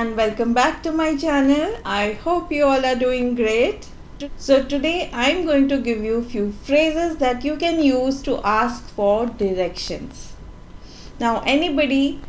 and welcome back to my channel. I hope you all are doing great. So today I'm going to give you a few phrases that you can use to ask for directions. Now anybody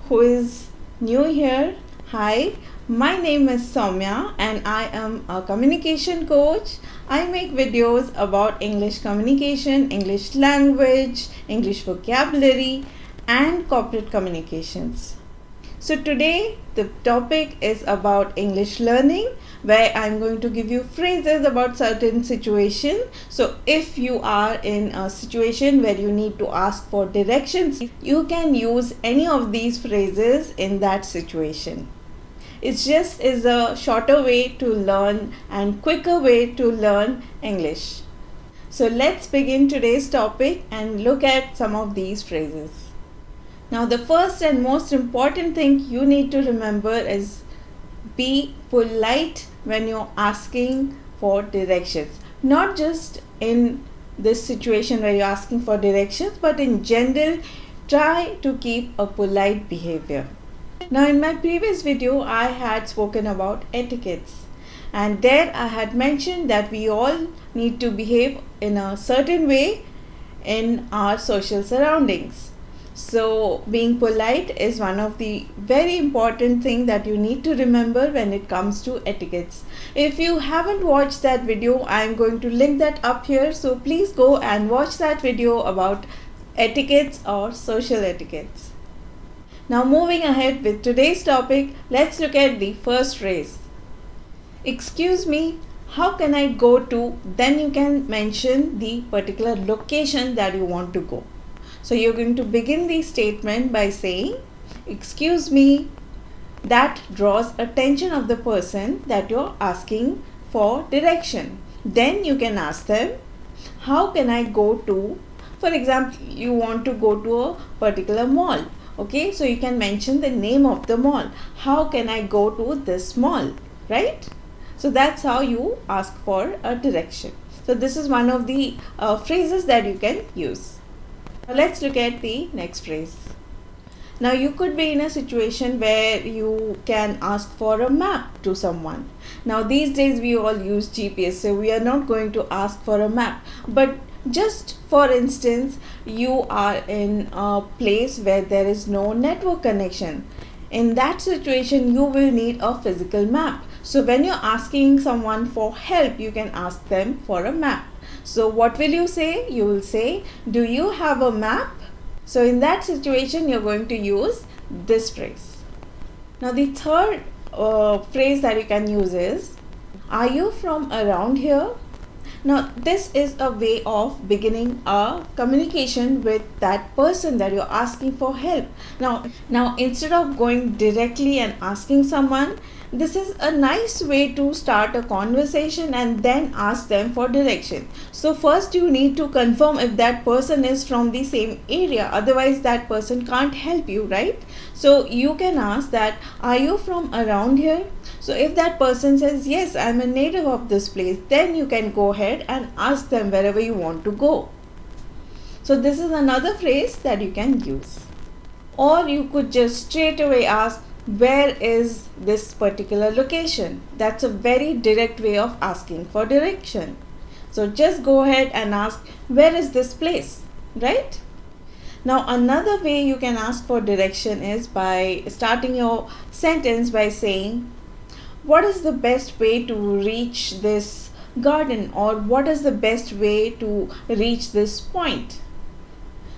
who is new here, hi, my name is Saumya and I am a communication coach. I make videos about English communication, English language, English vocabulary and corporate communications. So today the topic is about English learning, where I'm going to give you phrases about certain situation. So if you are in a situation where you need to ask for directions, you can use any of these phrases in that situation. It just is a shorter way to learn and quicker way to learn English. So let's begin today's topic and look at some of these phrases. Now the first and most important thing you need to remember is be polite when you're asking for directions. Not just in this situation where you're asking for directions, but in general, try to keep a polite behavior. Now in my previous video, I had spoken about etiquettes. And there I had mentioned that we all need to behave in a certain way in our social surroundings. So being polite is one of the very important thing that you need to remember when it comes to etiquettes. If you haven't watched that video, I am going to link that up here. So please go and watch that video about etiquettes or social etiquettes. Now moving ahead with today's topic, let's look at the first phrase. Excuse me, how can I go to? Then you can mention the particular location that you want to go. So you're going to begin the statement by saying, excuse me. That draws attention of the person that you're asking for direction. Then you can ask them, how can I go to? For example, you want to go to a particular mall. Okay, so you can mention the name of the mall. How can I go to this mall? Right? So that's how you ask for a direction. So this is one of the phrases that you can use. Now let's look at the next phrase. Now you could be in a situation where you can ask for a map to someone. Now these days we all use GPS, so we are not going to ask for a map. But just for instance, you are in a place where there is no network connection. In that situation, you will need a physical map. So when you're asking someone for help, you can ask them for a map. So what will you say? You will say, do you have a map? So in that situation, you're going to use this phrase. Now the third phrase that you can use is, are you from around here? Now this is a way of beginning a communication with that person that you're asking for help. Now instead of going directly and asking someone, this is a nice way to start a conversation and then ask them for direction. So first you need to confirm if that person is from the same area, otherwise that person can't help you, right? So you can ask that, are you from around here? So if that person says, yes, I'm a native of this place, then you can go ahead and ask them wherever you want to go. So this is another phrase that you can use. Or you could just straight away ask, where is this particular location? That's a very direct way of asking for direction. So just go ahead and ask, where is this place, right? Now another way you can ask for direction is by starting your sentence by saying, what is the best way to reach this garden, or what is the best way to reach this point?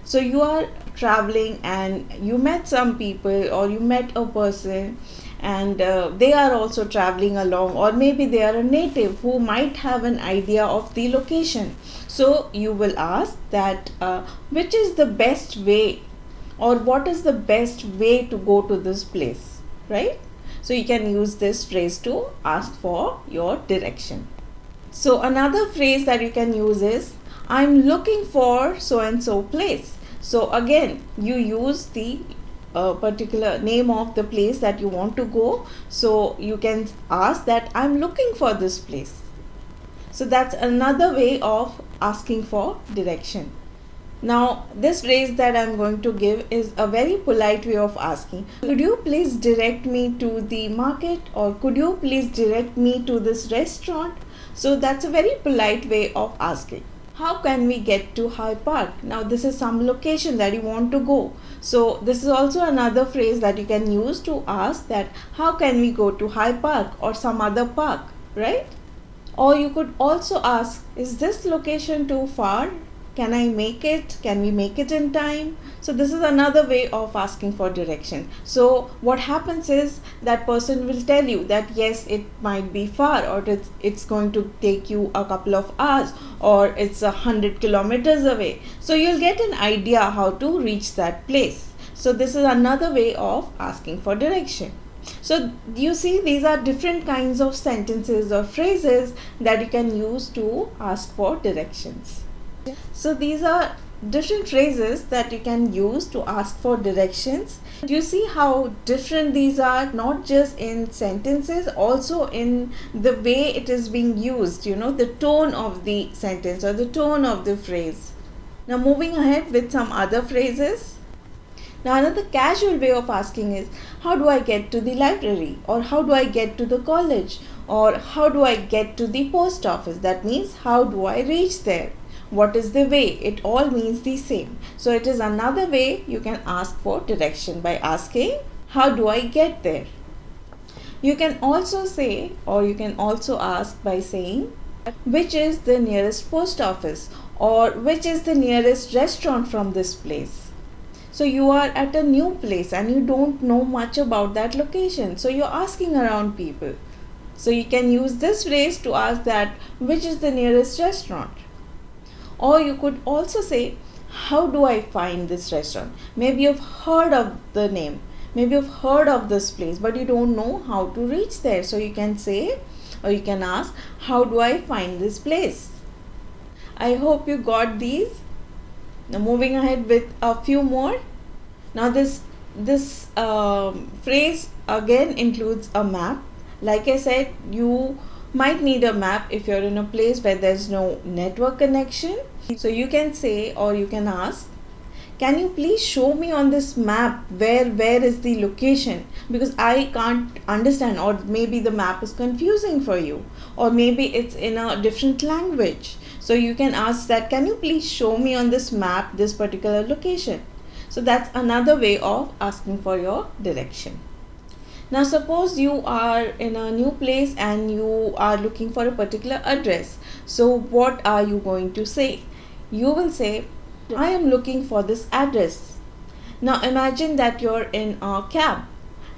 So you are traveling and you met some people, or you met a person and they are also traveling along, or maybe they are a native who might have an idea of the location. So you will ask that which is the best way, or what is the best way to go to this place, right? So you can use this phrase to ask for your direction. So another phrase that you can use is, I'm looking for so and so place. So again, you use the particular name of the place that you want to go. So you can ask that, I'm looking for this place. So that's another way of asking for direction. Now, this phrase that I'm going to give is a very polite way of asking, could you please direct me to the market, or could you please direct me to this restaurant? So that's a very polite way of asking. How can we get to Hyde Park? Now, this is some location that you want to go. So this is also another phrase that you can use to ask that how can we go to Hyde Park or some other park, right? Or you could also ask, is this location too far? Can I make it? Can we make it in time? So this is another way of asking for direction. So what happens is that person will tell you that yes, it might be far, or it's going to take you a couple of hours, or it's 100 kilometers away. So you'll get an idea how to reach that place. So this is another way of asking for direction. So you see, these are different kinds of sentences or phrases that you can use to ask for directions. So these are different phrases that you can use to ask for directions. You see how different these are, not just in sentences, also in the way it is being used, the tone of the sentence or the tone of the phrase. Now moving ahead with some other phrases. Now another casual way of asking is, how do I get to the library, or how do I get to the college, or how do I get to the post office? That means how do I reach there? What is the way? It all means the same. So it is another way you can ask for direction by asking, how do I get there? You can also say, or you can also ask by saying, which is the nearest post office, or which is the nearest restaurant from this place? So you are at a new place and you don't know much about that location. So you're asking around people. So you can use this phrase to ask that, which is the nearest restaurant? Or you could also say, how do I find this restaurant? Maybe you've heard of the name. Maybe you've heard of this place, but you don't know how to reach there. So you can say, or you can ask, how do I find this place? I hope you got these. Now moving ahead with a few more. Now this phrase again includes a map. Like I said, you might need a map if you're in a place where there's no network connection. So you can say, or you can ask, can you please show me on this map where is the location, because I can't understand, or maybe the map is confusing for you, or maybe it's in a different language. So you can ask that, can you please show me on this map this particular location? So that's another way of asking for your direction. Now suppose you are in a new place and you are looking for a particular address. So what are you going to say? You will say, I am looking for this address. Now imagine that you're in a cab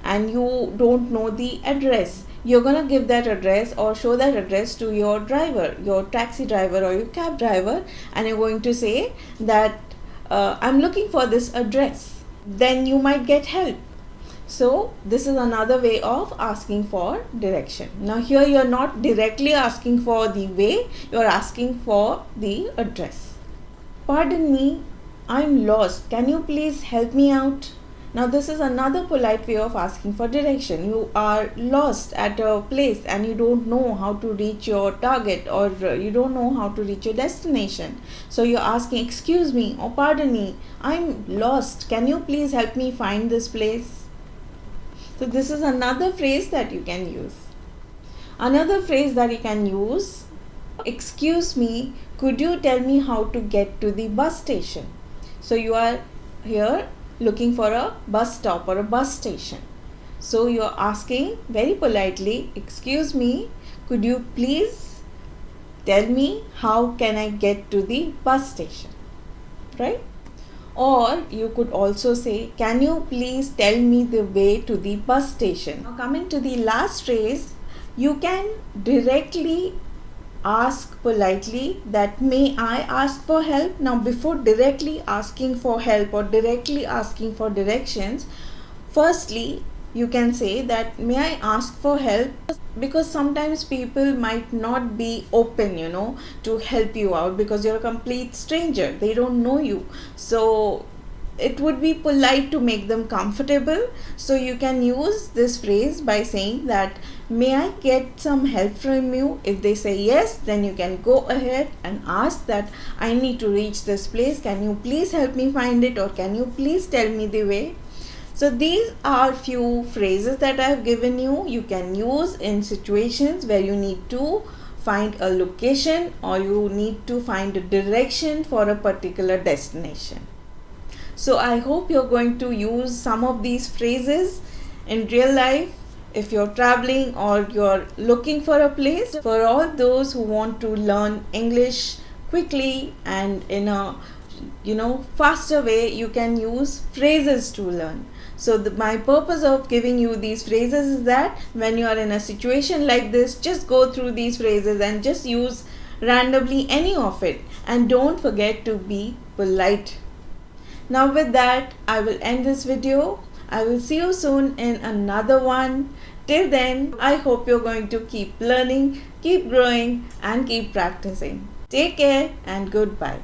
and you don't know the address. You're going to give that address or show that address to your driver, your taxi driver or your cab driver, and you're going to say that I'm looking for this address. Then you might get help. So this is another way of asking for direction. Now here you are not directly asking for the way, you are asking for the address. Pardon me, I'm lost. Can you please help me out? Now this is another polite way of asking for direction. You are lost at a place and you don't know how to reach your target, or you don't know how to reach your destination. So you're asking, excuse me, or pardon me, I'm lost. Can you please help me find this place? So this is another phrase that you can use. Another phrase that you can use, excuse me, could you tell me how to get to the bus station? So you are here looking for a bus stop or a bus station. So you are asking very politely, excuse me, could you please tell me how can I get to the bus station? Right? Or you could also say, can you please tell me the way to the bus station? Now coming to the last phrase, you can directly ask politely that, may I ask for help? Now before directly asking for help or directly asking for directions, firstly you can say that, may I ask for help? Because sometimes people might not be open, to help you out because you're a complete stranger. They don't know you. So it would be polite to make them comfortable. So you can use this phrase by saying that, may I get some help from you? If they say yes, then you can go ahead and ask that, I need to reach this place, can you please help me find it, or can you please tell me the way? So these are few phrases that I have given you. You can use in situations where you need to find a location or you need to find a direction for a particular destination. So I hope you're going to use some of these phrases in real life if you're traveling or you're looking for a place. For all those who want to learn English quickly and in a faster way, you can use phrases to learn. So my purpose of giving you these phrases is that when you are in a situation like this, just go through these phrases and just use randomly any of it, and don't forget to be polite. Now with that, I will end this video. I will see you soon in another one. Till then, I hope you're going to keep learning, keep growing, and keep practicing. Take care and goodbye.